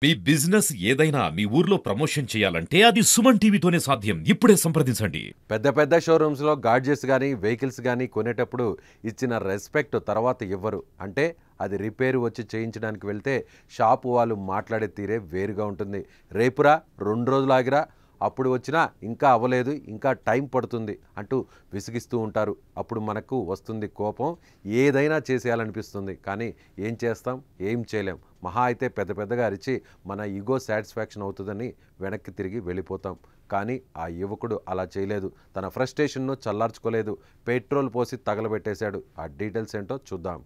మీ business ఏదైనా మీ ఊర్లో promotion చేయాలంటే అది సుమన్ టీవీతోనే సాధ్యం. ఇప్పుడే సంప్రదించండి. పెద్ద పెద్ద షోరూమ్స్‌లో గాడ్జెట్స్ గానీ, వెహికల్స్ గానీ కొనేటప్పుడు ఇచ్చిన రెస్పెక్ట్ తర్వాత ఇవ్వరు. అంటే అది రిపేర్ వచ్చి చేయించడానికి వెళ్తే షాపు వాళ్ళు మాట్లాడే తీరే వేరుగా ఉంటుంది. రేపురా, 2 రోజులు ఆగిరా, అప్పుడు వచ్చినా ఇంకా అవ్వలేదు, ఇంకా టైం పడుతుంది అంటూ విసిగిస్తూ ఉంటారు. అప్పుడు మనకు వస్తుంది కోపం. ఏదైనా చేసేయాలనిపిస్తుంది. కానీ ఏం చేస్తాం? ఏం చేయలేం. మహా అయితే పెద్ద పెద్దగా అరిచి మన ఈగో సాటిస్ఫాక్షన్ అవుతుందని వెనక్కి తిరిగి వెళ్ళిపోతాం. కానీ ఆ యువకుడు అలా చేయలేదు. తన ఫ్రస్ట్రేషన్ను చల్లార్చుకోలేదు. పెట్రోల్ పోసి తగలబెట్టేశాడు. ఆ డీటెయిల్స్ ఏంటో చూద్దాం.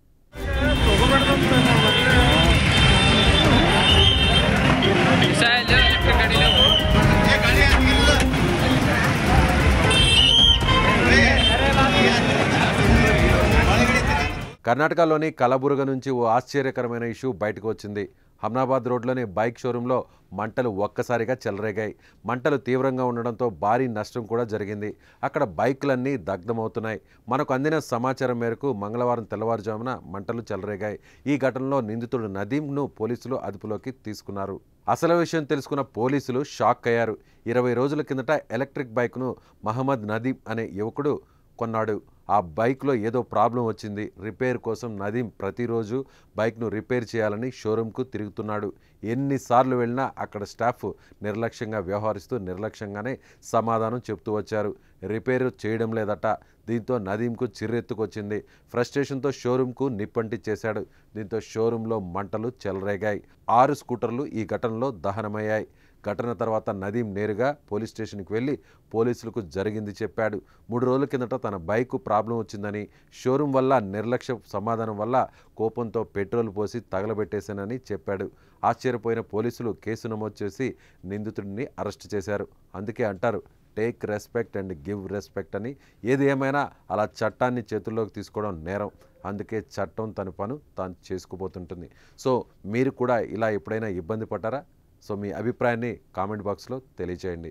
కర్ణాటకలోని కలబుర్గ నుంచి ఓ ఆశ్చర్యకరమైన ఇష్యూ బయటకు వచ్చింది. హమ్నాబాద్ రోడ్లోని బైక్ షోరూంలో మంటలు ఒక్కసారిగా చెలరేగాయి. మంటలు తీవ్రంగా ఉండడంతో భారీ నష్టం కూడా జరిగింది. అక్కడ బైకులన్నీ దగ్ధమవుతున్నాయి. మనకు అందిన సమాచారం మేరకు మంగళవారం తెల్లవారుజామున మంటలు చెలరేగాయి. ఈ ఘటనలో నిందితుడు నదీంను పోలీసులు అదుపులోకి తీసుకున్నారు. అసలు విషయం తెలుసుకున్న పోలీసులు షాక్ అయ్యారు. 20 రోజుల కిందట ఎలక్ట్రిక్ బైక్ను మహమ్మద్ నదీం అనే యువకుడు కొన్నాడు. ఆ బైక్లో ఏదో ప్రాబ్లం వచ్చింది. రిపేర్ కోసం నదీం ప్రతిరోజు బైక్ను రిపేర్ చేయాలని షోరూంకు తిరుగుతున్నాడు. ఎన్నిసార్లు వెళ్ళినా అక్కడ స్టాఫ్ నిర్లక్ష్యంగా వ్యవహరిస్తూ నిర్లక్ష్యంగానే సమాధానం చెప్తూ వచ్చారు. రిపేర్ చేయడం లేదట. దీంతో నదీంకు చిర్రెత్తుకొచ్చింది. ఫ్రస్ట్రేషన్తో షోరూంకు నిప్పంటించేశాడు. దీంతో షోరూంలో మంటలు చెలరేగాయి. 6 స్కూటర్లు ఈ ఘటనలో దహనమయ్యాయి. ఘటన తర్వాత నదీం నేరుగా పోలీస్ స్టేషన్కి వెళ్ళి పోలీసులకు జరిగింది చెప్పాడు. 3 రోజుల కిందట తన బైకు ప్రాబ్లం వచ్చిందని, షోరూం వల్ల నిర్లక్ష్య సమాధానం వల్ల కోపంతో పెట్రోల్ పోసి తగలబెట్టేశానని చెప్పాడు. ఆశ్చర్యపోయిన పోలీసులు కేసు నమోదు చేసి నిందితుడిని అరెస్ట్ చేశారు. అందుకే అంటారు, take respect and give respect అని. ఏది ఏమైనా అలా చట్టాన్ని చేతుల్లోకి తీసుకోవడం నేరం. అందుకే చట్టం తన పను తాను చేసుకుపోతుంటుంది. సో మీరు కూడా ఇలా ఎప్పుడైనా ఇబ్బంది పడ్డారా? సో మీ అభిప్రాయాన్ని కామెంట్ బాక్స్లో తెలియచేయండి.